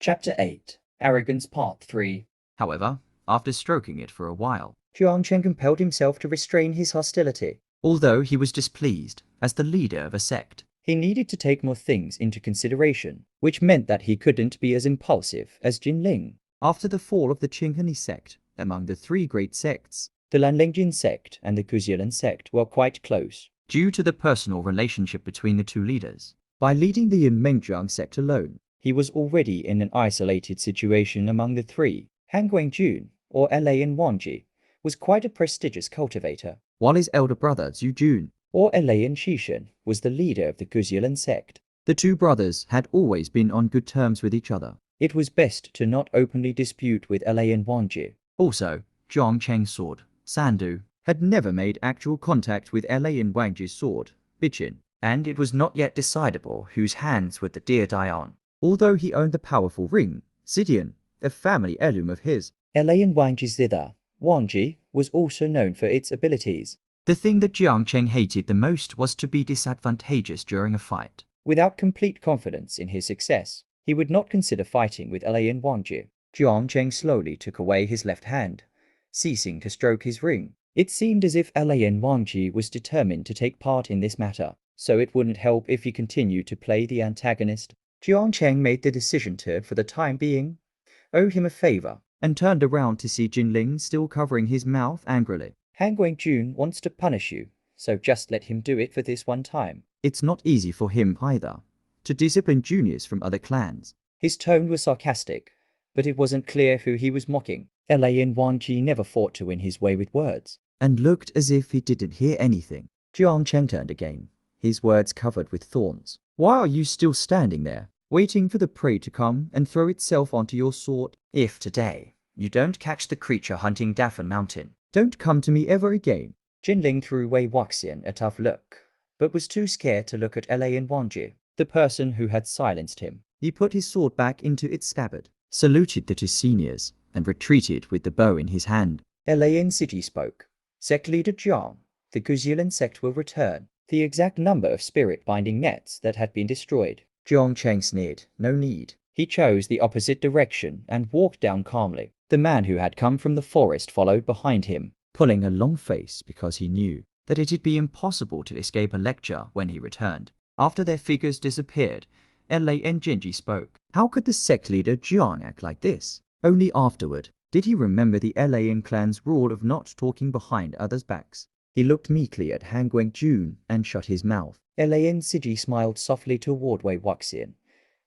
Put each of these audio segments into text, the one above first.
Chapter 8 Arrogance Part 3. However, after stroking it for a while, Jiang Chen compelled himself to restrain his hostility. although he was displeased as the leader of a sect, He needed to take more things into consideration, which meant that he couldn't be as impulsive as Jinling. after the fall of the Qinghani sect among the three great sects, The Lanlengjin sect and the Kuzilan sect were quite close. due to the personal relationship between the two leaders, by leading the Yinmengjiang sect alone, He was already in an isolated situation among the three. Han Guangjun, or Alain Wangji, was quite a prestigious cultivator, while his elder brother Zhu Jun, or Alain Shishan, was the leader of the Kuzilan sect. the two brothers had always been on good terms with each other. It was best to not openly dispute with Alain Wangji. Also, Zhang Cheng's sword, Sandu, had never made actual contact with Alain Wangji's sword, Bichin, and it was not yet decidable whose hands would the deer die on. Although he owned the powerful ring, Sidian, a family heirloom of his, Alain Wangji's zither, Wangji, was also known for its abilities. the thing that Jiang Cheng hated the most was to be disadvantageous during a fight. Without complete confidence in his success, he would not consider fighting with Alain Wangji. Jiang Cheng slowly took away his left hand, ceasing to stroke his ring. It seemed as if Alain Wangji was determined to take part in this matter, so it wouldn't help if he continued to play the antagonist. Jiang Cheng made the decision to, for the time being, owe him a favor, And turned around to see Jinling still covering his mouth angrily. Han Guangjun wants to punish you, so just let him do it for this one time. It's not easy for him either, to discipline juniors from other clans. His tone was sarcastic, but it wasn't clear who he was mocking. Alain Wangji never fought to win his way with words. And looked as if he didn't hear anything. Jiang Cheng turned again, his words covered with thorns. Why are you still standing there, waiting for the prey to come and throw itself onto your sword? If today you don't catch the creature hunting Daffin Mountain, Don't come to me ever again. Jinling threw Wei Wuxian a tough look, but was too scared to look at Alain Wangji, the person who had silenced him. He put his sword back into its scabbard, saluted the two seniors, and retreated with the bow in his hand. Alain Siji spoke. Sect leader Jiang, the Kuzilan sect will return. The exact number of spirit-binding nets that had been destroyed. Jiang Cheng sneered. No need. He chose the opposite direction and walked down calmly. The man who had come from the forest followed behind him, pulling a long face because he knew that it'd be impossible to escape a lecture when he returned. After their figures disappeared, Alain Jinji spoke. How could the sect leader Jiang act like this? Only afterward did he remember the Alain clan's rule of not talking behind others' backs. He looked meekly at Han Guangjun and shut his mouth. Alain Siji smiled softly toward Wei Wuxian.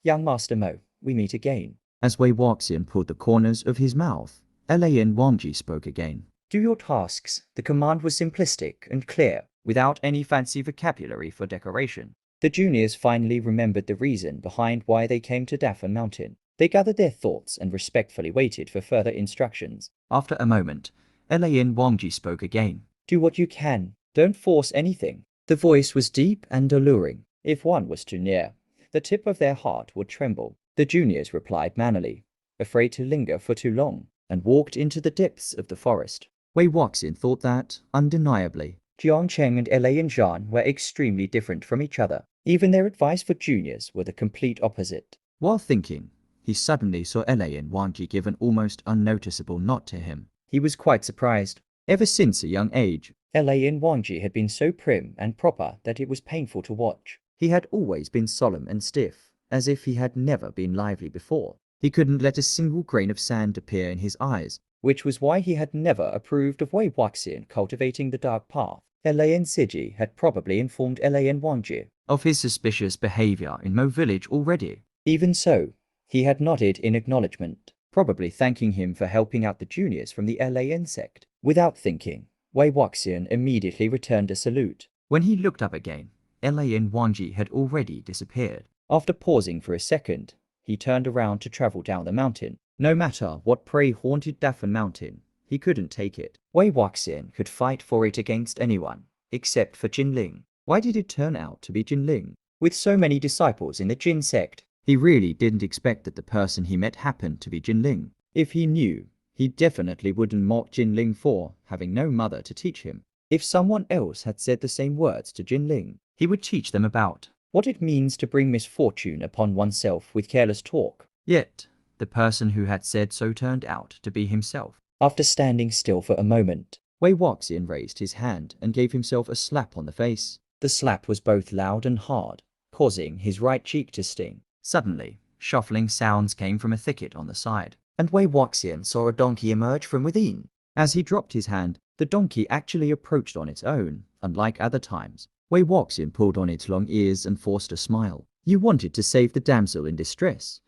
Young Master Mo, we meet again. As Wei Wuxian pulled the corners of his mouth, Alain Wangji spoke again. Do your tasks. The command was simplistic and clear, without any fancy vocabulary for decoration. The juniors finally remembered the reason behind why they came to Daffin Mountain. They gathered their thoughts and respectfully waited for further instructions. After a moment, Alain Wangji spoke again. Do what you can. Don't force anything. The voice was deep and alluring. If one was too near, the tip of their heart would tremble. The juniors replied mannerly, afraid to linger for too long, and walked into the depths of the forest. Wei Wuxian thought that, undeniably, Jiang Cheng and Alain Zhan were extremely different from each other. Even their advice for juniors were the complete opposite. While thinking, he suddenly saw Alain Wangji give an almost unnoticeable nod to him. He was quite surprised. Ever since a young age, Alain Wangji had been so prim and proper that it was painful to watch. He had always been solemn and stiff, as if he had never been lively before. He couldn't let a single grain of sand appear in his eyes, which was why he had never approved of Wei Wuxian cultivating the dark path. Alain Siji had probably informed Alain Wangji of his suspicious behavior in Mo Village already. Even so, he had nodded in acknowledgement, probably thanking him for helping out the juniors from the Alain sect. Without thinking, Wei Wuxian immediately returned a salute. When he looked up again, Alain Wangji had already disappeared. After pausing for a second, he turned around to travel down the mountain. No matter what prey haunted Daffin Mountain, he couldn't take it. Wei Wuxian could fight for it against anyone, except for Jinling. Why did it turn out to be Jinling? With so many disciples in the Jin sect, he really didn't expect that the person he met happened to be Jinling. If he knew, he definitely wouldn't mock Jinling for having no mother to teach him. If someone else had said the same words to Jinling, he would teach them about what it means to bring misfortune upon oneself with careless talk. Yet, The person who had said so turned out to be himself. After standing still for a moment, Wei Wuxian raised his hand and gave himself a slap on the face. the slap was both loud and hard, causing his right cheek to sting. Suddenly, shuffling sounds came from a thicket on the side, And Wei Wuxian saw a donkey emerge from within. As he dropped his hand, the donkey actually approached on its own, unlike other times. Wei Wuxian pulled on its long ears and forced a smile. You wanted to save the damsel in distress,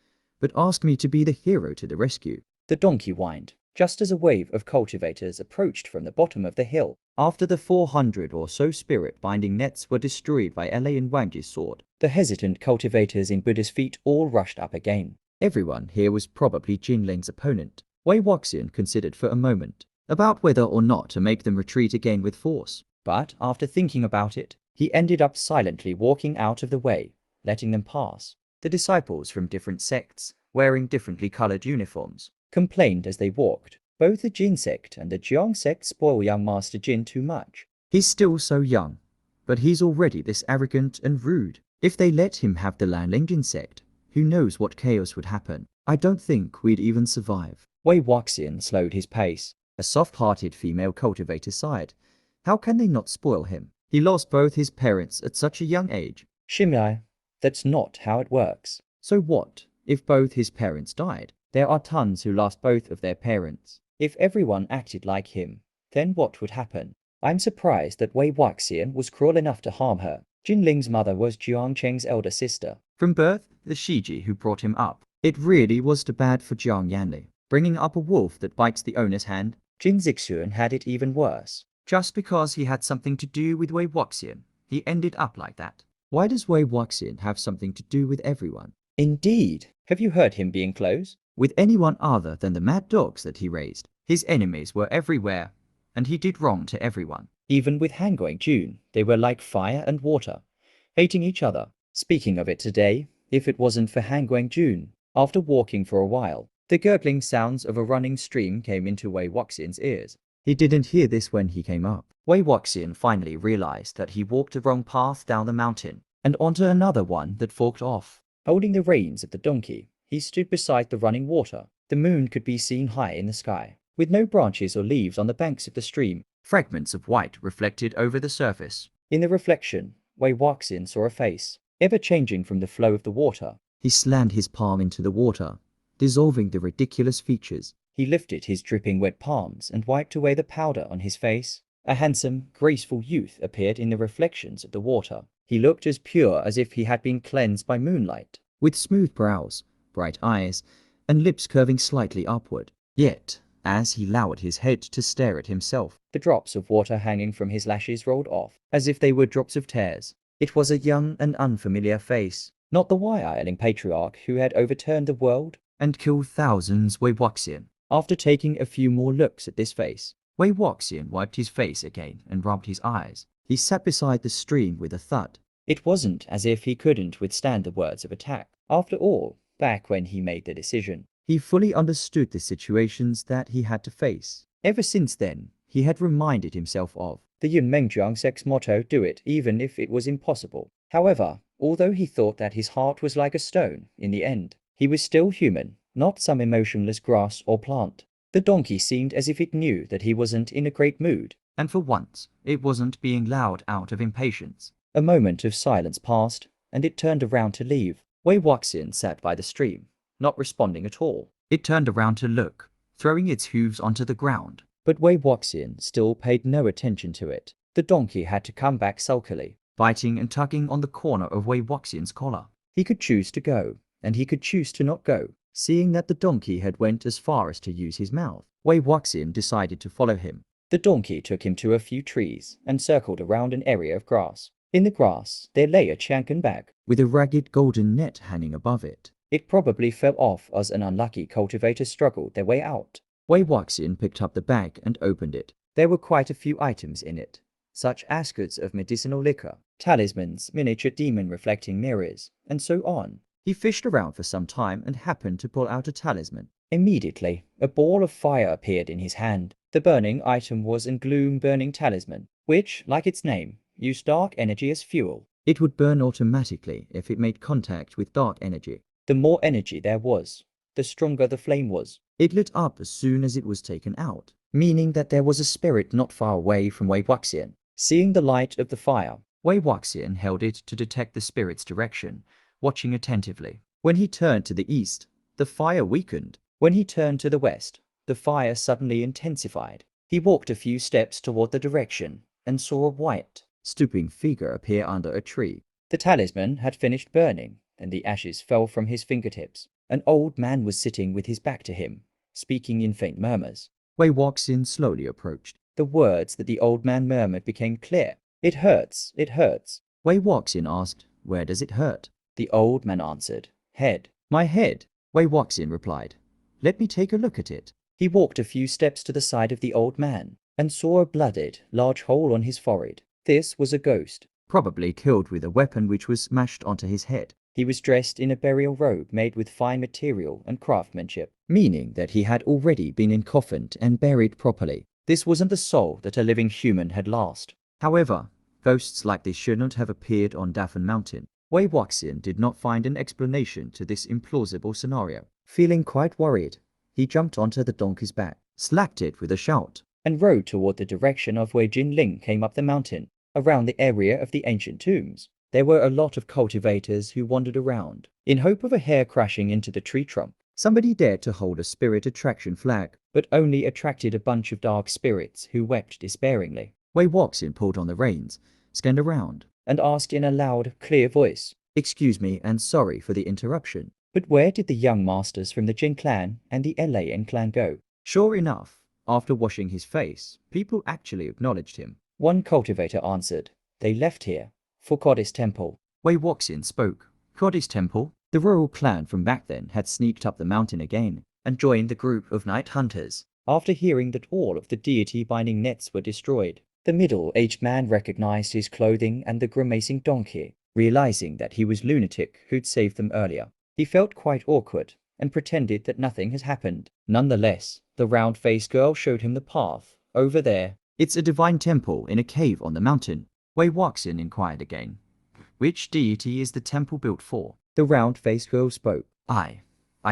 but asked me to be the hero to the rescue. The donkey whined, just as a wave of cultivators approached from the bottom of the hill. After the 400 or so spirit-binding nets were destroyed by Alain Wangji's sword, The hesitant cultivators in Buddha's feet all rushed up again. everyone here was probably Jinling's opponent. Wei Wuxian considered for a moment about whether or not to make them retreat again with force. But after thinking about it, he ended up silently walking out of the way, letting them pass. The disciples from different sects, wearing differently colored uniforms, Complained as they walked. Both the Jin sect and the Jiang sect spoil young Master Jin too much. He's still so young, but he's already this arrogant and rude. If they let him have the Lanlingjin sect, who knows what chaos would happen. I don't think we'd even survive. Wei Wuxian slowed his pace. A soft-hearted female cultivator sighed. How can they not spoil him? He lost both his parents at such a young age. Shimlai, that's not how it works. So what if both his parents died? There are tons who lost both of their parents. If everyone acted like him, then what would happen? I'm surprised that Wei Wuxian was cruel enough to harm her. Jinling's mother was Jiang Cheng's elder sister. From birth, the Shiji who brought him up. It really was too bad for Jiang Yanli, bringing up a wolf that bites the owner's hand. Jin Zixuan had it even worse. Just because he had something to do with Wei Wuxian, he ended up like that. Why does Wei Wuxian have something to do with everyone? Indeed. Have you heard him being close? With anyone other than the mad dogs that he raised. His enemies were everywhere, and he did wrong to everyone. Even with Hanguang Jun, they were like fire and water, hating each other. Speaking of it today, if it wasn't for Hanguang Jun, after walking for a while, the gurgling sounds of a running stream came into Wei Wuxian's ears. He didn't hear this when he came up. Wei Wuxian finally realized that he walked the wrong path down the mountain, and onto another one that forked off. Holding the reins of the donkey, he stood beside the running water. The moon could be seen high in the sky, with no branches or leaves on the banks of the stream. Fragments of white reflected over the surface. In the reflection, Wei Wuxian saw a face, ever changing from the flow of the water. He slammed his palm into the water, dissolving the ridiculous features. He lifted his dripping wet palms and wiped away the powder on his face. A handsome, graceful youth appeared in the reflections of the water. He looked as pure as if he had been cleansed by moonlight. With smooth brows, bright eyes, and lips curving slightly upward. Yet, as he lowered his head to stare at himself, the drops of water hanging from his lashes rolled off, as if they were drops of tears. It was a young and unfamiliar face, not the wire-iling patriarch who had overturned the world and killed thousands. Wei Wuxian. After taking a few more looks at this face, Wei Wuxian wiped his face again and rubbed his eyes. He sat beside the stream with a thud. It wasn't as if he couldn't withstand the words of attack. After all, back when he made the decision, he fully understood the situations that he had to face. Ever since then, he had reminded himself of the Yunmengjiang sect's motto, do it even if it was impossible. However, although he thought that his heart was like a stone, in the end, he was still human, not some emotionless grass or plant. The donkey seemed as if it knew that he wasn't in a great mood. And for once, it wasn't being loud out of impatience. A moment of silence passed, and it turned around to leave. Wei Wuxian sat by the stream, not responding at all. It turned around to look, throwing its hooves onto the ground. But Wei Wuxian still paid no attention to it. The donkey had to come back sulkily, biting and tugging on the corner of Wei Wuxian's collar. He could choose to go, and he could choose to not go. Seeing that the donkey had went as far as to use his mouth, Wei Wuxian decided to follow him. The donkey took him to a few trees and circled around an area of grass. In the grass, there lay a Chankan bag, with a ragged golden net hanging above it. It probably fell off as an unlucky cultivator struggled their way out. Wei Wuxian picked up the bag and opened it. There were quite a few items in it, such as goods of medicinal liquor, talismans, miniature demon-reflecting mirrors, and so on. He fished around for some time and happened to pull out a talisman. Immediately, a ball of fire appeared in his hand. The burning item was a gloom-burning talisman, which, like its name, used dark energy as fuel. It would burn automatically if it made contact with dark energy. The more energy there was, the stronger the flame was. It lit up as soon as it was taken out, meaning that there was a spirit not far away from Wei Wuxian. Seeing the light of the fire, Wei Wuxian held it to detect the spirit's direction, watching attentively. When he turned to the east, the fire weakened. When he turned to the west, the fire suddenly intensified. He walked a few steps toward the direction and saw a white, stooping figure appear under a tree. The talisman had finished burning, and the ashes fell from his fingertips. An old man was sitting with his back to him, speaking in faint murmurs. Wei Wuxian slowly approached. The words that the old man murmured became clear. "It hurts, it hurts." Wei Wuxian asked, "Where does it hurt?" The old man answered, "Head." "My head," Wei Wuxian replied. "Let me take a look at it." He walked a few steps to the side of the old man and saw a blooded, large hole on his forehead. This was a ghost, probably killed with a weapon which was smashed onto his head. He was dressed in a burial robe made with fine material and craftsmanship, meaning that he had already been encoffined and buried properly. This wasn't the soul that a living human had lost. However, ghosts like this shouldn't have appeared on Dafan Mountain. Wei Wuxian did not find an explanation to this implausible scenario. Feeling quite worried, he jumped onto the donkey's back, slapped it with a shout, and rode toward the direction of where Jinling came up the mountain. Around the area of the ancient tombs, there were a lot of cultivators who wandered around, in hope of a hare crashing into the tree trunk. Somebody dared to hold a spirit attraction flag, but only attracted a bunch of dark spirits who wept despairingly. Wei Wuxian pulled on the reins, scanned around, and asked in a loud, clear voice, "Excuse me and sorry for the interruption, but where did the young masters from the Jin clan and the Layan clan go?" Sure enough, after washing his face, people actually acknowledged him. One cultivator answered, "They left here for Goddess Temple." Wei Wuxian spoke. Goddess Temple? The royal clan from back then had sneaked up the mountain again and joined the group of night hunters. After hearing that all of the deity binding nets were destroyed, the middle-aged man recognized his clothing and the grimacing donkey, realizing that he was lunatic who'd saved them earlier. He felt quite awkward and pretended that nothing has happened. Nonetheless, the round-faced girl showed him the path. "Over there." "It's a divine temple in a cave on the mountain." Wei Wuxian inquired again. "Which deity is the temple built for?" The round-faced girl spoke. I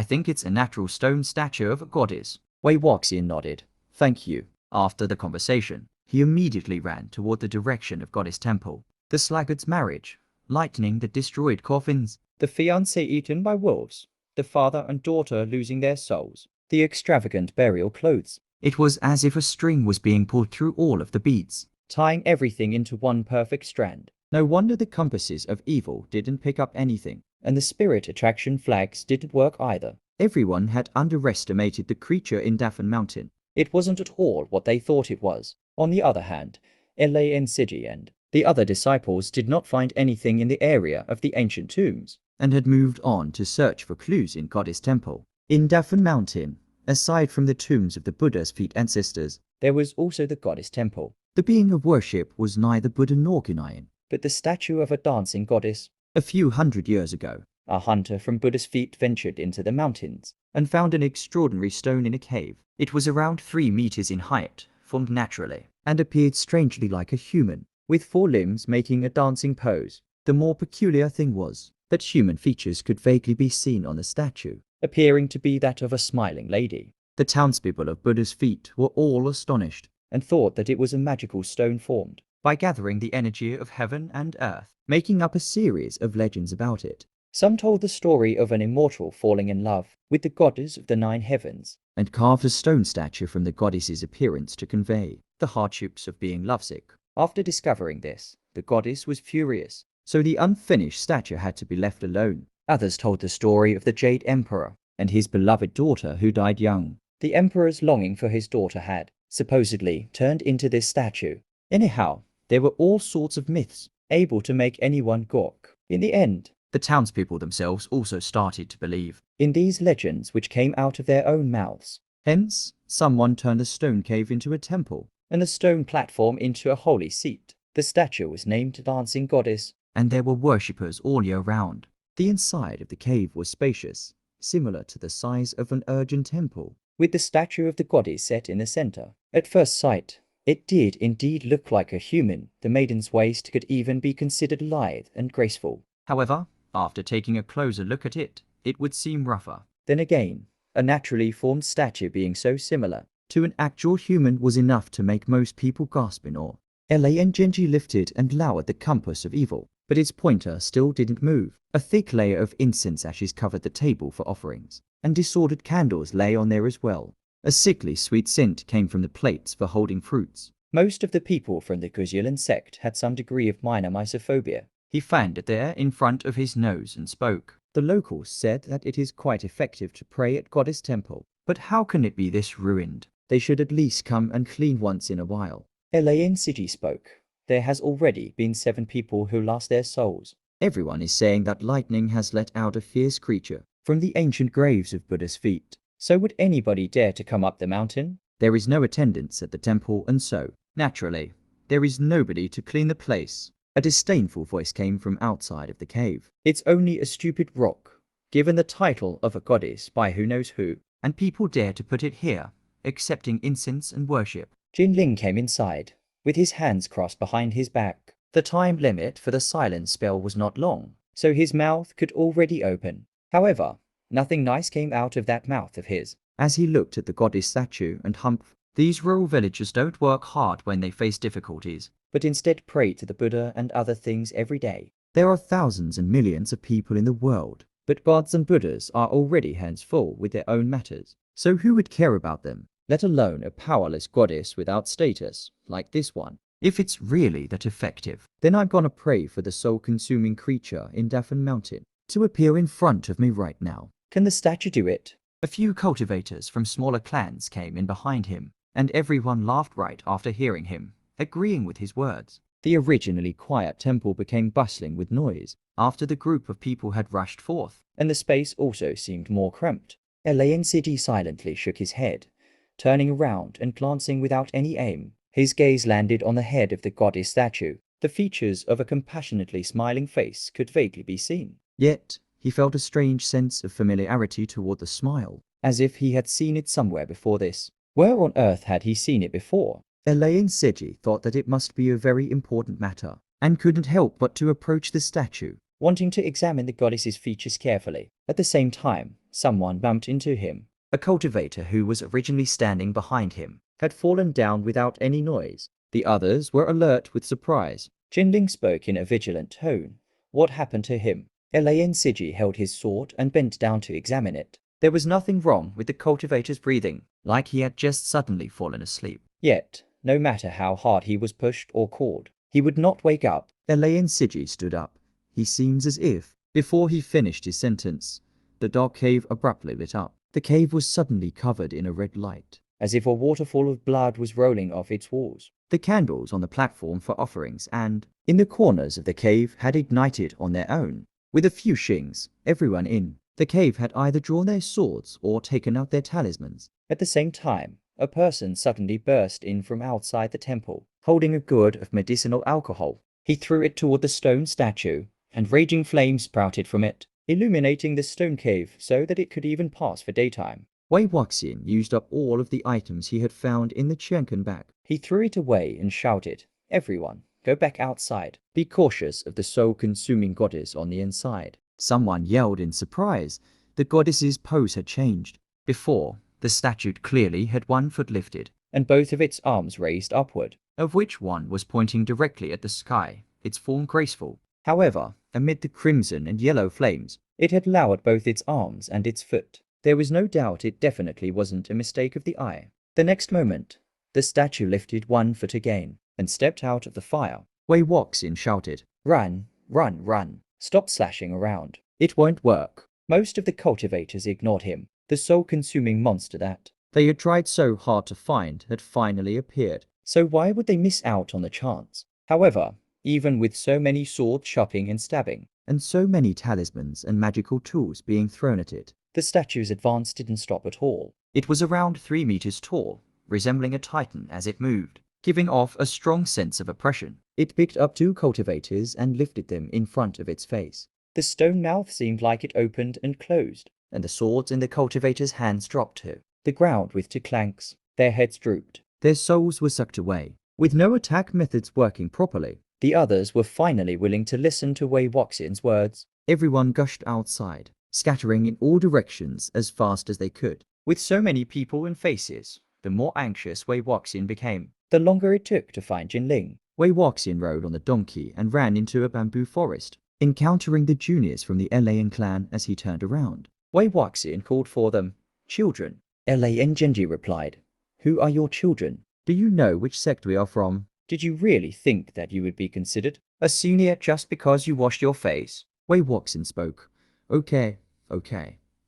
think it's a natural stone statue of a goddess." Wei Wuxian nodded. "Thank you." After the conversation, he immediately ran toward the direction of Goddess Temple. The sluggard's marriage, lightning that destroyed coffins, the fiancé eaten by wolves, the father and daughter losing their souls, the extravagant burial clothes. It was as if a string was being pulled through all of the beads, tying everything into one perfect strand. No wonder the compasses of evil didn't pick up anything, and the spirit attraction flags didn't work either. Everyone had underestimated the creature in Dafan Mountain. It wasn't at all what they thought it was. On the other hand, Layan Siji and the other disciples did not find anything in the area of the ancient tombs, and had moved on to search for clues in Goddess Temple. In Dafan Mountain, aside from the tombs of the Buddha's feet ancestors, there was also the Goddess Temple. The being of worship was neither Buddha nor Gunayan, but the statue of a dancing goddess. A few hundred years ago, a hunter from Buddha's feet ventured into the mountains and found an extraordinary stone in a cave. It was around 3 meters in height, formed naturally, and appeared strangely like a human, with 4 limbs making a dancing pose. The more peculiar thing was that human features could vaguely be seen on the statue, appearing to be that of a smiling lady. The townspeople of Buddha's feet were all astonished, and thought that it was a magical stone formed by gathering the energy of heaven and earth, making up a series of legends about it. Some told the story of an immortal falling in love with the goddess of the 9 heavens, and carved a stone statue from the goddess's appearance to convey the hardships of being lovesick. After discovering this, the goddess was furious, so the unfinished statue had to be left alone. Others told the story of the Jade Emperor and his beloved daughter who died young. The emperor's longing for his daughter had, supposedly, turned into this statue. Anyhow, there were all sorts of myths, able to make anyone gawk. In the end, the townspeople themselves also started to believe in these legends which came out of their own mouths. Hence, someone turned the stone cave into a temple, and the stone platform into a holy seat. The statue was named Dancing Goddess, and there were worshippers all year round. The inside of the cave was spacious, similar to the size of an Urgent temple, with the statue of the goddess set in the center. At first sight, it did indeed look like a human. The maiden's waist could even be considered lithe and graceful. However, after taking a closer look at it, it would seem rougher. Then again, A naturally formed statue being so similar to an actual human was enough to make most people gasp in awe. Elaine Genji lifted and lowered the compass of evil, but its pointer still didn't move. A thick layer of incense ashes covered the table for offerings, and disordered candles lay on there as well. A sickly sweet scent came from the plates for holding fruits. Most of the people from the Guzulan sect had some degree of minor mysophobia. He fanned it there in front of his nose and spoke. The locals said that it is quite effective to pray at Goddess Temple, but how can it be this ruined? They should at least come and clean once in a while. Elaine Siji spoke. There has already been 7 people who lost their souls. Everyone is saying that lightning has let out a fierce creature from the ancient graves of Buddha's feet. So would anybody dare to come up the mountain? There is no attendance at the temple, and so, naturally, there is nobody to clean the place. A disdainful voice came from outside of the cave. It's only a stupid rock, given the title of a goddess by who knows who, and people dare to put it here, accepting incense and worship. Jinling came inside, with his hands crossed behind his back. The time limit for the silence spell was not long, so his mouth could already open. However, nothing nice came out of that mouth of his. As he looked at the goddess statue and humph, these rural villagers don't work hard when they face difficulties, but instead pray to the Buddha and other things every day. There are thousands and millions of people in the world, but gods and Buddhas are already hands full with their own matters. So who would care about them? Let alone a powerless goddess without status, like this one. If it's really that effective, then I'm gonna pray for the soul-consuming creature in Daffin Mountain to appear in front of me right now. Can the statue do it? A few cultivators from smaller clans came in behind him, and everyone laughed right after hearing him, agreeing with his words. The originally quiet temple became bustling with noise after the group of people had rushed forth, and the space also seemed more cramped. Elaine City silently shook his head, turning around and glancing without any aim. His gaze landed on the head of the goddess statue. The features of a compassionately smiling face could vaguely be seen. Yet, he felt a strange sense of familiarity toward the smile, as if he had seen it somewhere before this. Where on earth had he seen it before? Elaine Seji thought that it must be a very important matter, and couldn't help but to approach the statue, wanting to examine the goddess's features carefully. At the same time, someone bumped into him. A cultivator who was originally standing behind him had fallen down without any noise. The others were alert with surprise. Jinling spoke in a vigilant tone. What happened to him? Elaine Siji held his sword and bent down to examine it. There was nothing wrong with the cultivator's breathing, like he had just suddenly fallen asleep. Yet, no matter how hard he was pushed or called, he would not wake up. Elaine Siji stood up. He seems as if, before he finished his sentence, the dark cave abruptly lit up. The cave was suddenly covered in a red light, as if a waterfall of blood was rolling off its walls. The candles on the platform for offerings and in the corners of the cave had ignited on their own. With a few shings, everyone in the cave had either drawn their swords or taken out their talismans. At the same time, a person suddenly burst in from outside the temple, holding a gourd of medicinal alcohol. He threw it toward the stone statue, and raging flames sprouted from it, illuminating the stone cave so that it could even pass for daytime. Wei Wuxian used up all of the items he had found in the Qianken bag. He threw it away and shouted, "Everyone, go back outside. Be cautious of the soul-consuming goddess on the inside." Someone yelled in surprise. The goddess's pose had changed. Before, the statue clearly had one foot lifted, and both of its arms raised upward, of which one was pointing directly at the sky, its form graceful. However, amid the crimson and yellow flames, it had lowered both its arms and its foot. There was no doubt it definitely wasn't a mistake of the eye. The next moment, the statue lifted one foot again, and stepped out of the fire. Wei Wuxian shouted, "Run, run, run. Stop slashing around. It won't work." Most of the cultivators ignored him. The soul-consuming monster that they had tried so hard to find had finally appeared. So why would they miss out on the chance? However, even with so many sword chopping and stabbing, and so many talismans and magical tools being thrown at it, the statue's advance didn't stop at all. It was around 3 meters tall, resembling a titan as it moved, giving off a strong sense of oppression. It picked up 2 cultivators and lifted them in front of its face. The stone mouth seemed like it opened and closed, and the swords in the cultivators' hands dropped to the ground with 2 clanks. Their heads drooped. Their souls were sucked away. With no attack methods working properly, the others were finally willing to listen to Wei Wuxian's words. Everyone gushed outside, scattering in all directions as fast as they could. With so many people and faces, the more anxious Wei Wuxian became. The longer it took to find Jinling. Wei Wuxian rode on the donkey and ran into a bamboo forest, encountering the juniors from the Layan clan as he turned around. Wei Wuxian called for them. Children. Layan Genji replied. Who are your children? Do you know which sect we are from? Did you really think that you would be considered a senior just because you washed your face? Wei Wuxian spoke. Okay,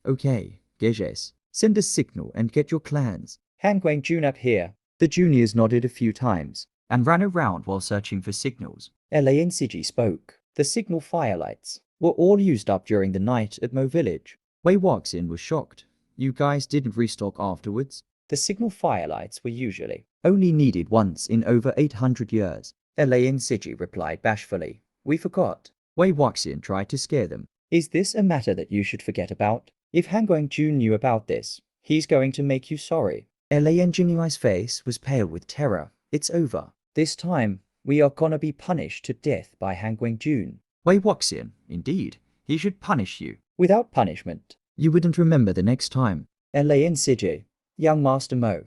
Gejes. Send a signal and get your clans. Han Guangjun up here. The juniors nodded a few times and ran around while searching for signals. Layan Siji spoke. The signal firelights were all used up during the night at Mo Village. Wei Wuxian was shocked. You guys didn't restock afterwards? The signal firelights were usually only needed once in over 800 years. Layan Siji replied bashfully. We forgot. Wei Wuxian tried to scare them. Is this a matter that you should forget about? If Han Guangjun knew about this, he's going to make you sorry. Layan Jinyui's face was pale with terror. It's over. This time, we are gonna be punished to death by Han Guangjun. Wei Wuxian, indeed. He should punish you. Without punishment. You wouldn't remember the next time. Layan Siji. Young Master Mo.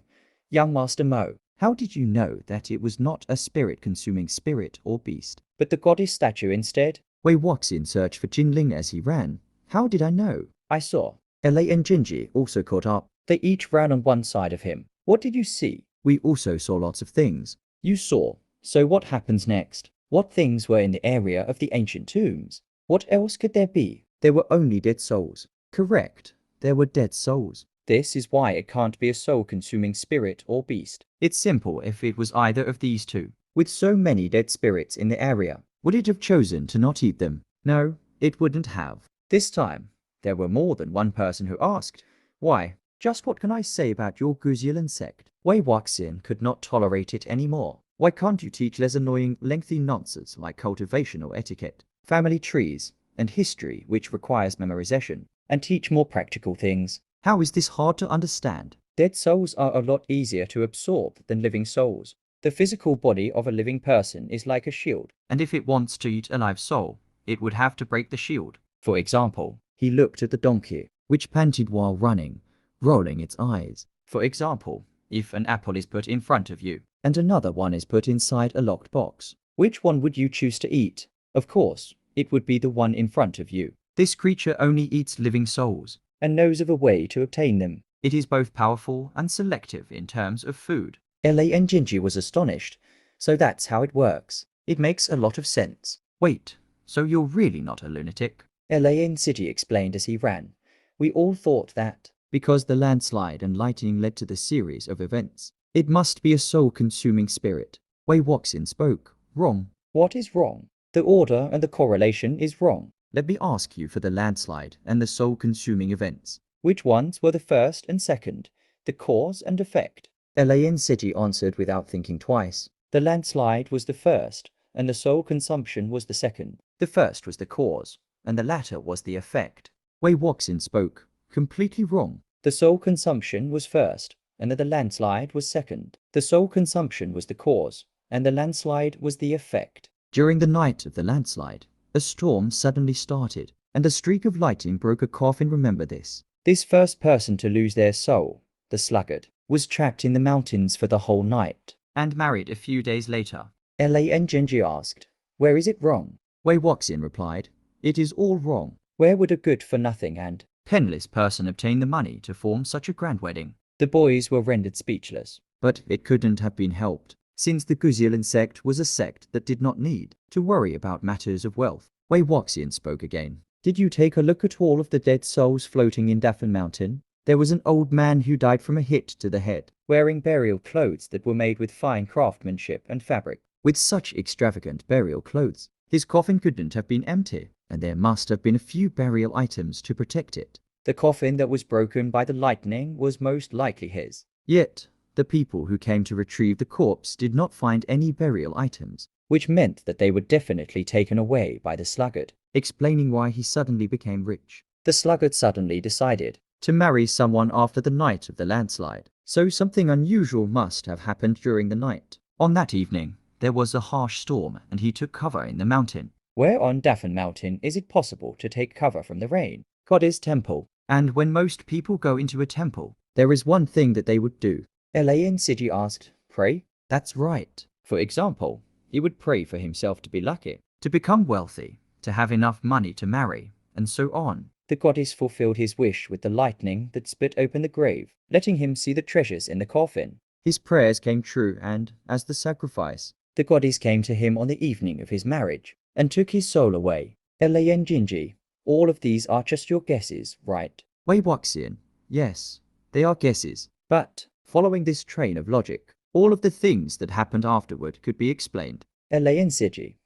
Young Master Mo. How did you know that it was not a spirit-consuming spirit or beast, but the goddess statue instead? Wei Wuxian searched for Jinling as he ran. How did I know? I saw. Layan Genji also caught up. They each ran on one side of him. What did you see? We also saw lots of things. You saw. So what happens next? What things were in the area of the ancient tombs? What else could there be? There were only dead souls. Correct. There were dead souls. This is why it can't be a soul-consuming spirit or beast. It's simple if it was either of these two. With so many dead spirits in the area, would it have chosen to not eat them? No, it wouldn't have. This time, there were more than one person who asked, why? Just what can I say about your Guzilan sect? Wei Wuxian could not tolerate it anymore. Why can't you teach less annoying, lengthy nonsense like cultivation or etiquette, family trees, and history which requires memorization, and teach more practical things? How is this hard to understand? Dead souls are a lot easier to absorb than living souls. The physical body of a living person is like a shield. And if it wants to eat a live soul, it would have to break the shield. For example, he looked at the donkey, which panted while running, rolling its eyes. For example, if an apple is put in front of you, and another one is put inside a locked box, which one would you choose to eat? Of course, it would be the one in front of you. This creature only eats living souls, and knows of a way to obtain them. It is both powerful and selective in terms of food. Layan Genji was astonished. So that's how it works. It makes a lot of sense. Wait, so you're really not a lunatic? Layan Siji explained as he ran. We all thought that, because the landslide and lightning led to the series of events, it must be a soul-consuming spirit. Wei Wuxian spoke. Wrong. What is wrong? The order and the correlation is wrong. Let me ask you for the landslide and the soul-consuming events. Which ones were the first and second, the cause and effect? Layan Siji answered without thinking twice. The landslide was the first, and the soul consumption was the second. The first was the cause, and the latter was the effect. Wei Wuxian spoke. Completely wrong. The soul consumption was first, and the landslide was second. The soul consumption was the cause, and the landslide was the effect. During the night of the landslide, a storm suddenly started, and a streak of lightning broke a coffin. Remember this. This first person to lose their soul, the sluggard, was trapped in the mountains for the whole night. And married a few days later. Layan Genji asked, where is it wrong? Wei Wuxian replied, it is all wrong. Where would a good-for-nothing and penniless person obtain the money to form such a grand wedding? The boys were rendered speechless. But it couldn't have been helped, since the Guzilan sect was a sect that did not need to worry about matters of wealth. Wei Wuxian spoke again. Did you take a look at all of the dead souls floating in Daffin Mountain? There was an old man who died from a hit to the head, wearing burial clothes that were made with fine craftsmanship and fabric. With such extravagant burial clothes, his coffin couldn't have been empty, and there must have been a few burial items to protect it. The coffin that was broken by the lightning was most likely his. Yet, the people who came to retrieve the corpse did not find any burial items, which meant that they were definitely taken away by the sluggard, explaining why he suddenly became rich. The sluggard suddenly decided to marry someone after the night of the landslide, so something unusual must have happened during the night. On that evening, there was a harsh storm, and he took cover in the mountain. Where on Daffin Mountain is it possible to take cover from the rain? Goddess Temple. And when most people go into a temple, There is one thing that they would do. Elaine Siji asked, pray? That's right. For example, he would pray for himself to be lucky, To become wealthy, to have enough money to marry, and so on. The goddess fulfilled his wish with the lightning that split open the grave, letting him see the treasures in the coffin. His prayers came true, and, as the sacrifice, The goddess came to him on the evening of his marriage, and took his soul away. Elaine Jinji, all of these are just your guesses, right? Wei Wuxian, yes, they are guesses. But, Following this train of logic, all of the things that happened afterward could be explained. Elaine Siji,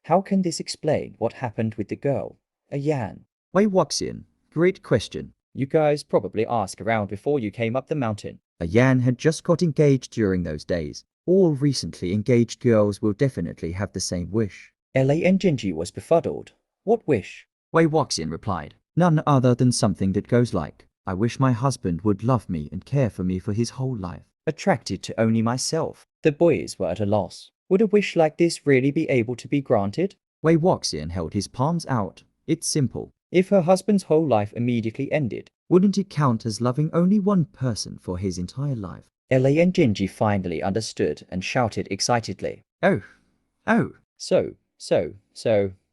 how can this explain what happened with the girl, a Yan? Wei Wuxian, great question. You guys probably asked around before you came up the mountain. A Yan had just got engaged during those days. All recently engaged girls will definitely have the same wish. Elaine Jinji was befuddled. What wish? Wei Wuxian replied, none other than something that goes like, I wish my husband would love me and care for me for his whole life. Attracted to only myself. The boys were at a loss. Would a wish like this really be able to be granted? Wei Wuxian held his palms out. It's simple. If her husband's whole life immediately ended, Wouldn't it count as loving only one person for his entire life? Elaine Jinji finally understood and shouted excitedly. Oh, So,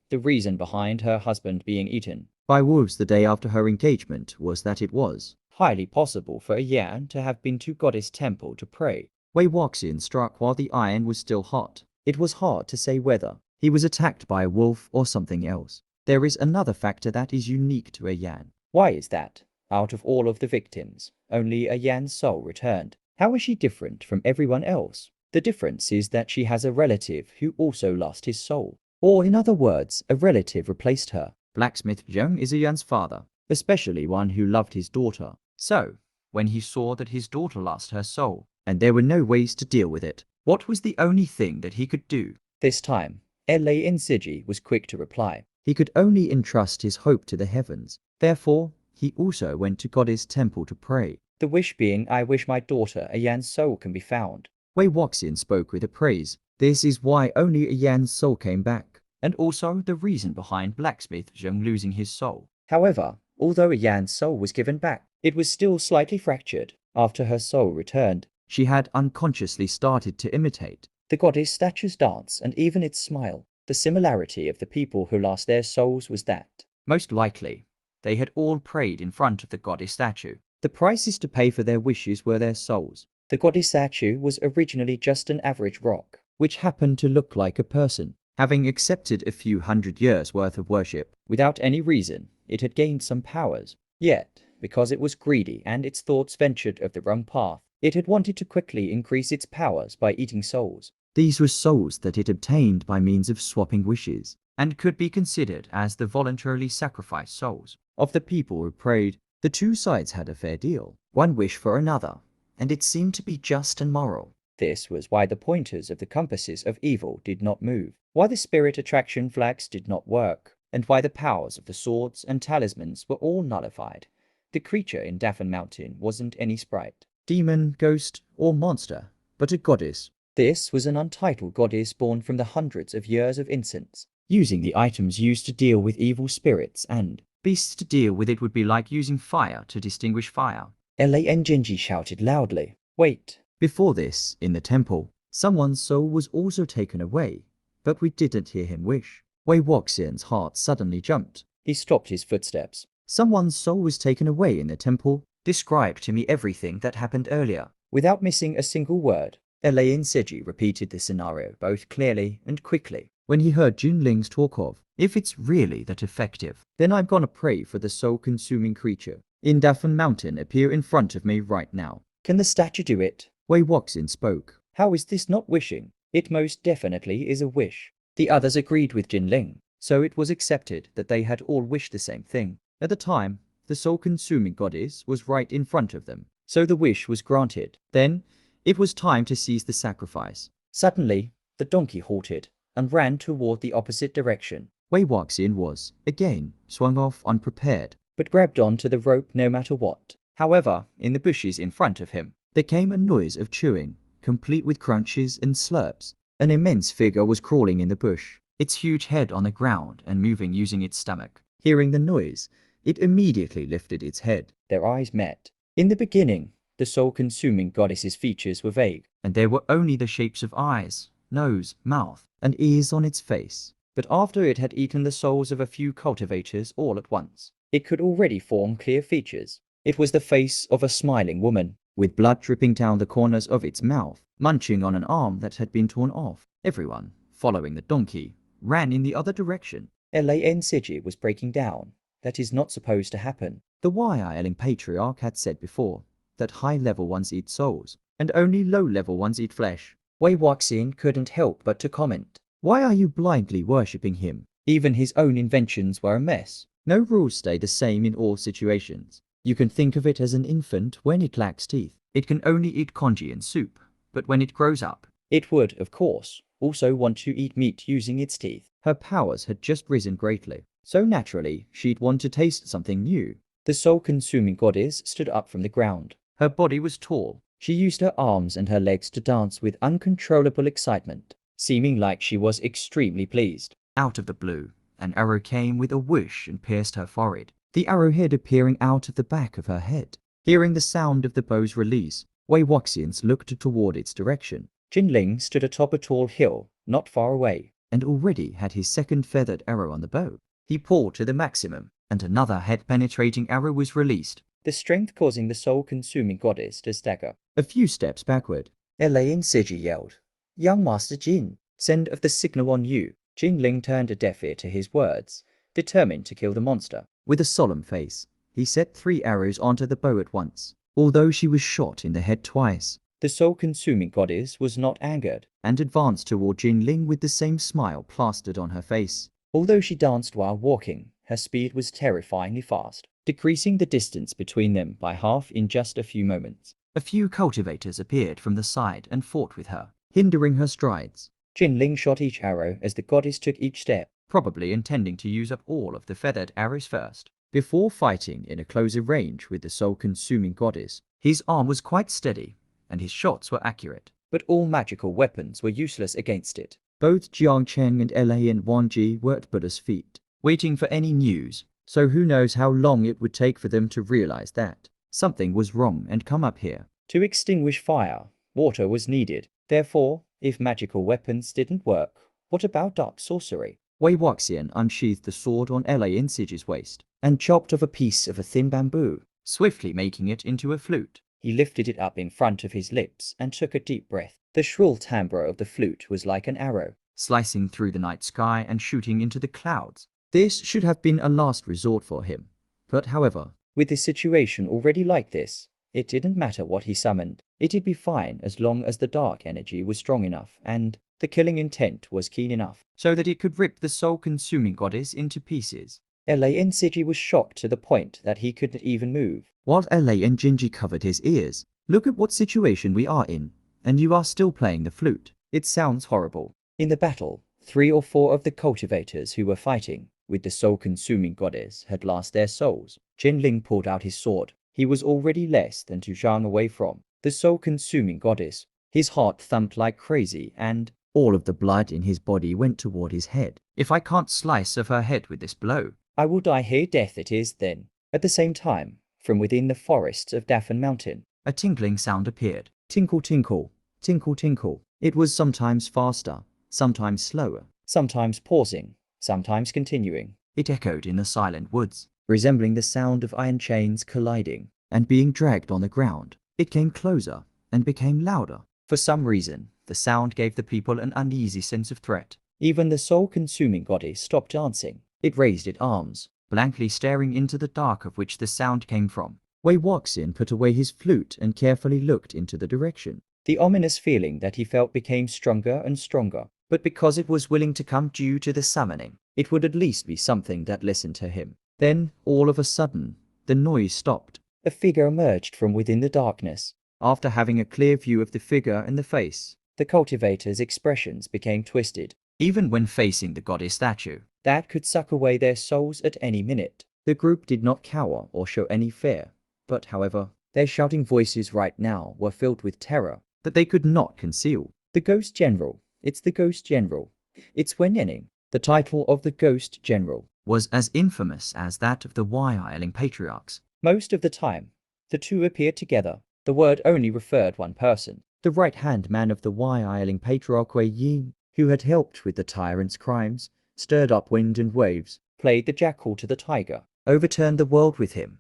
the reason behind her husband being eaten. by wolves the day after her engagement was that it was. Highly possible for a Yan to have been to Goddess Temple to pray. Wei Wuxian struck while the iron was still hot. It was hard to say whether He was attacked by a wolf or something else. There is another factor that is unique to a Yan. Why is that? Out of all of the victims, only a Yan's soul returned. How is she different from everyone else? The difference is that she has a relative who also lost his soul. Or in other words, a relative replaced her. Blacksmith Zheng is a Yan's father, Especially one who loved his daughter. so when he saw that his daughter lost her soul, and there were no ways to deal with it, what was the only thing that he could do? This time, Elaine Siji was quick to reply. He could only entrust his hope to the heavens. Therefore, he also went to Goddess Temple to pray. The wish being, I wish my daughter a Yan's soul can be found. Wei Wuxian spoke with a praise. This is why only a Yan's soul came back, and also the reason behind Blacksmith Zheng losing his soul. However, although a Yan's soul was given back, it was still slightly fractured. After her soul returned, She had unconsciously started to imitate. the goddess statue's dance and even its smile. The similarity of the people who lost their souls was that. Most likely, they had all prayed in front of the goddess statue. The prices to pay for their wishes were their souls. The goddess statue was originally just an average rock, which happened to look like a person. Having accepted a few hundred years worth of worship, without any reason. It had gained some powers. Yet, because it was greedy and its thoughts ventured of the wrong path, it had wanted to quickly increase its powers by eating souls. these were souls that it obtained by means of swapping wishes, and could be considered as the voluntarily sacrificed souls of the people who prayed. The two sides had a fair deal, one wish for another, and it seemed to be just and moral. This was why the pointers of the compasses of evil did not move, why the spirit attraction flags did not work, and why the powers of the swords and talismans were all nullified. The creature in Daffin Mountain wasn't any sprite, Demon, ghost, or monster, but a goddess. This was an untitled goddess born from the hundreds of years of incense, using the items used to deal with evil spirits and Beasts to deal with it would be like using fire to distinguish fire. Elaine Jinji shouted loudly, "Wait!" Before this, in the temple, someone's soul was also taken away, but we didn't hear him wish. Wei Wuxian's heart suddenly jumped. He stopped his footsteps. Someone's soul was taken away in the temple. Describe to me everything that happened earlier. Without missing a single word, Elaine Siji repeated the scenario both clearly and quickly. When he heard Junling's talk of, if it's really that effective, then I'm gonna pray for the soul-consuming creature in Daffin Mountain appear in front of me right now. Can the statue do it? Wei Wuxian spoke. How is this not wishing? It most definitely is a wish. The others agreed with Jinling, so it was accepted that they had all wished the same thing. At the time, the soul-consuming goddess was right in front of them, so the wish was granted. Then, it was time to seize the sacrifice. Suddenly, the donkey halted and ran toward the opposite direction. Wei Wuxian was, again, swung off unprepared, but grabbed onto the rope no matter what. However, in the bushes in front of him, there came a noise of chewing, complete with crunches and slurps. An immense figure was crawling in the bush, its huge head on the ground and moving using its stomach. Hearing the noise, it immediately lifted its head. Their eyes met. In the beginning, The soul-consuming goddess's features were vague, and there were only the shapes of eyes, nose, mouth, and ears on its face. but after it had eaten the souls of a few cultivators all at once, it could already form clear features. It was the face of a smiling woman, with blood dripping down the corners of its mouth, munching on an arm that had been torn off. Everyone, following the donkey, ran in the other direction. Lansiji was breaking down. That is not supposed to happen. The Wailing Patriarch had said before that high-level ones eat souls, and only low-level ones eat flesh. Wei Wuxian couldn't help but to comment. Why are you blindly worshipping him? Even his own inventions were a mess. No rules stay the same in all situations. You can think of it as an infant when it lacks teeth. It can only eat congee and soup, but when it grows up, it would, of course, also want to eat meat using its teeth. Her powers had just risen greatly, so naturally she'd want to taste something new. The soul-consuming goddess stood up from the ground. Her body was tall. She used her arms and her legs to dance with uncontrollable excitement, seeming like she was extremely pleased. Out of the blue, an arrow came with a whoosh and pierced her forehead, the arrowhead appearing out of the back of her head. Hearing the sound of the bow's release, Wei Wuxian looked toward its direction. Jinling stood atop a tall hill, not far away, and already had his second feathered arrow on the bow. He pulled to the maximum, and another head-penetrating arrow was released, the strength causing the soul-consuming goddess to stagger a few steps backward. Lansiji yelled, "Young Master Jin, send of the signal on you." Jinling turned a deaf ear to his words, determined to kill the monster. With a solemn face, he set 3 arrows onto the bow at once, although she was shot in the head twice. The soul-consuming goddess was not angered, and advanced toward Jinling with the same smile plastered on her face. Although she danced while walking, her speed was terrifyingly fast, decreasing the distance between them by half in just a few moments. A few cultivators appeared from the side and fought with her, hindering her strides. Jinling shot each arrow as the goddess took each step, probably intending to use up all of the feathered arrows first, before fighting in a closer range with the soul-consuming goddess. His arm was quite steady, and his shots were accurate. But all magical weapons were useless against it. Both Jiang Cheng and Layan Wanji were at Buddha's feet, waiting for any news, so who knows how long it would take for them to realize that something was wrong and come up here. To extinguish fire, water was needed. Therefore, if magical weapons didn't work, what about dark sorcery? Wei Wuxian unsheathed the sword on Lansij's waist, and chopped off a piece of a thin bamboo, swiftly making it into a flute. He lifted it up in front of his lips and took a deep breath. The shrill timbre of the flute was like an arrow, slicing through the night sky and shooting into the clouds. This should have been a last resort for him. But however, with the situation already like this, it didn't matter what he summoned. It'd be fine as long as the dark energy was strong enough and the killing intent was keen enough, so that it could rip the soul-consuming goddess into pieces. Lansiji was shocked to the point that he couldn't even move. While Jinji covered his ears, "Look at what situation we are in, and you are still playing the flute. It sounds horrible." In the battle, 3 or 4 of the cultivators who were fighting with the soul-consuming goddess had lost their souls. Jinling pulled out his sword. He was already less than 2 zhang away from the soul-consuming goddess. His heart thumped like crazy, and all of the blood in his body went toward his head. If I can't slice off her head with this blow, I will die here. Death it is then. At the same time, from within the forests of Daffin Mountain, a tinkling sound appeared. Tinkle, tinkle, tinkle, tinkle. It was sometimes faster, sometimes slower, sometimes pausing, sometimes continuing. It echoed in the silent woods, resembling the sound of iron chains colliding and being dragged on the ground. It came closer and became louder. For some reason, the sound gave the people an uneasy sense of threat. Even the soul-consuming goddess stopped dancing. It raised its arms, blankly staring into the dark of which the sound came from. Wei Wuxian put away his flute and carefully looked into the direction. The ominous feeling that he felt became stronger and stronger, but because it was willing to come due to the summoning, it would at least be something that listened to him. Then, all of a sudden, the noise stopped. A figure emerged from within the darkness. After having a clear view of the figure and the face, the cultivators' expressions became twisted. Even when facing the goddess statue, that could suck away their souls at any minute. The group did not cower or show any fear, but however, their shouting voices right now were filled with terror that they could not conceal. The Ghost General. It's the Ghost General. It's Wen Yenning. The title of the Ghost General was as infamous as that of the Wailing Patriarchs. Most of the time, the two appeared together. The word only referred one person. The right-hand man of the Wai-Isling Patriarch Wei Yin, who had helped with the tyrant's crimes, stirred up wind and waves, Played the jackal to the tiger. overturned the world with him,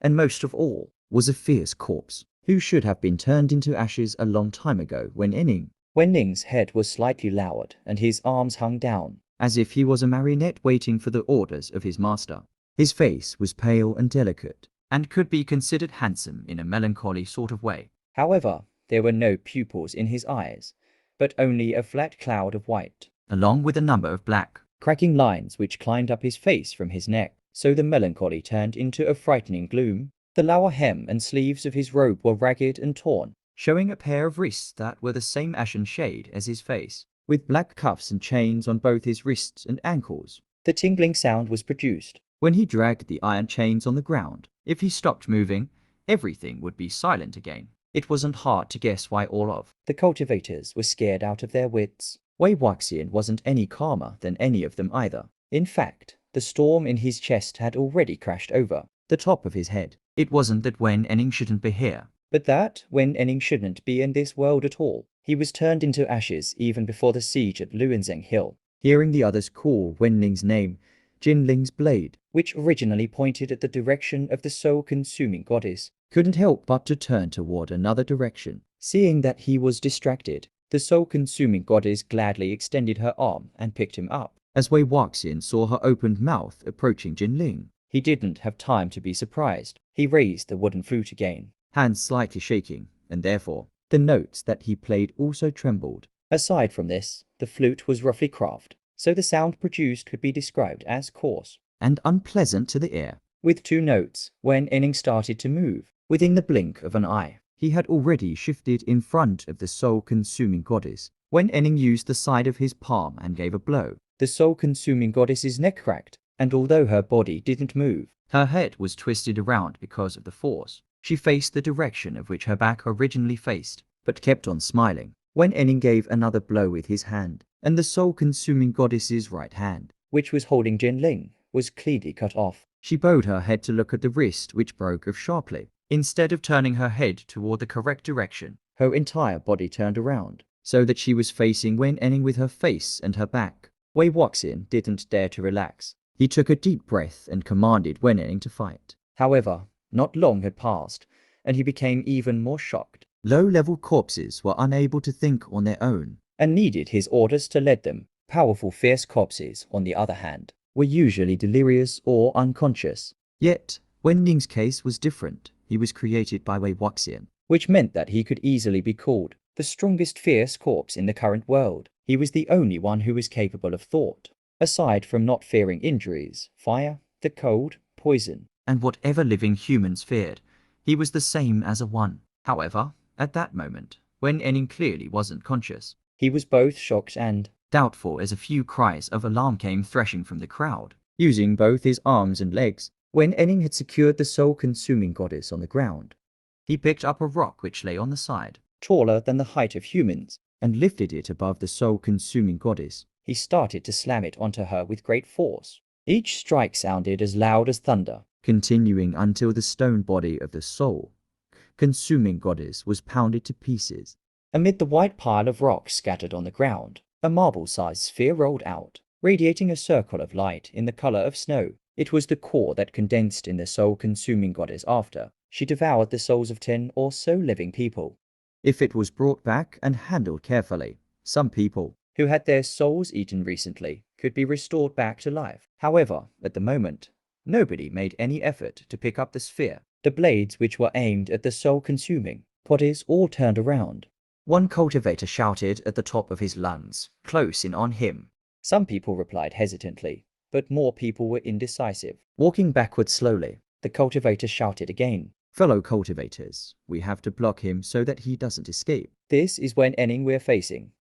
and most of all, was a fierce corpse, who should have been turned into ashes a long time ago when Enning, Wen Ning's head was slightly lowered and his arms hung down. as if he was a marionette waiting for the orders of his master. His face was pale and delicate, and could be considered handsome in a melancholy sort of way. However, there were no pupils in his eyes, but only a flat cloud of white, Along with a number of black, cracking lines which climbed up his face from his neck, so the melancholy turned into a frightening gloom. The lower hem and sleeves of his robe were ragged and torn, showing a pair of wrists that were the same ashen shade as his face, with black cuffs and chains on both his wrists and ankles. The tingling sound was produced. When he dragged the iron chains on the ground, if he stopped moving, everything would be silent again. It wasn't hard to guess why all of The cultivators were scared out of their wits. Wei Wuxian wasn't any calmer than any of them either. In fact, the storm in his chest had already crashed over. The top of his head. It wasn't that Wen Enning shouldn't be here, But that Wen Enning shouldn't be in this world at all. He was turned into ashes even before the siege at Luanzheng Hill, hearing the others call Wen Ning's name, Jin Ling's blade, which originally pointed at the direction of the soul-consuming goddess, couldn't help but to turn toward another direction. seeing that he was distracted. The soul-consuming goddess gladly extended her arm and picked him up. As Wei Wuxian saw her opened mouth approaching Jin Ling, He didn't have time to be surprised. He raised the wooden flute again. hands slightly shaking, and therefore, the notes that he played also trembled. Aside from this, the flute was roughly crafted, so the sound produced could be described as coarse. And unpleasant to the ear. With two notes, when Enning started to move, within the blink of an eye, He had already shifted in front of the soul-consuming goddess, when Enning used the side of his palm and gave a blow. the soul-consuming goddess's neck cracked, and although her body didn't move, Her head was twisted around because of the force. She faced the direction of which her back originally faced, but kept on smiling. When Enning gave another blow with his hand, and the soul-consuming goddess's right hand, which was holding Jin Ling, was cleanly cut off. she bowed her head to look at the wrist, which broke off sharply. Instead of turning her head toward the correct direction, Her entire body turned around. so that she was facing Wen Enning with her face and her back. Wei Wuxian didn't dare to relax. He took a deep breath and commanded Wen Enning to fight. However, not long had passed, and he became even more shocked, Low-level corpses were unable to think on their own, and needed his orders to lead them. Powerful, fierce corpses, on the other hand, were usually delirious or unconscious. Yet, Wen Ning's case was different. He was created by Wei Wuxian, which meant that he could easily be called the strongest fierce corpse in the current world. He was the only one who was capable of thought, aside from not fearing injuries, fire, the cold, poison. and whatever living humans feared, he was the same as a one. However, at that moment, when Enning clearly wasn't conscious, He was both shocked and doubtful as a few cries of alarm came threshing from the crowd. using both his arms and legs. When Enning had secured the soul-consuming goddess on the ground, He picked up a rock which lay on the side, taller than the height of humans, and lifted it above the soul-consuming goddess. he started to slam it onto her with great force. Each strike sounded as loud as thunder. Continuing until the stone body of the soul-consuming goddess was pounded to pieces. Amid the white pile of rocks scattered on the ground, a marble-sized sphere rolled out, radiating a circle of light in the color of snow. It was the core that condensed in the soul-consuming goddess after she devoured the souls of 10 or so living people. If it was brought back and handled carefully, some people who had their souls eaten recently could be restored back to life. However, at the moment, nobody made any effort to pick up the sphere. The blades which were aimed at the soul-consuming bodies all turned around. One cultivator shouted at the top of his lungs, close in on him. Some people replied hesitantly, but more people were indecisive. Walking backwards slowly, The cultivator shouted again. fellow cultivators, we have to block him so that he doesn't escape. This is when Enning we're facing.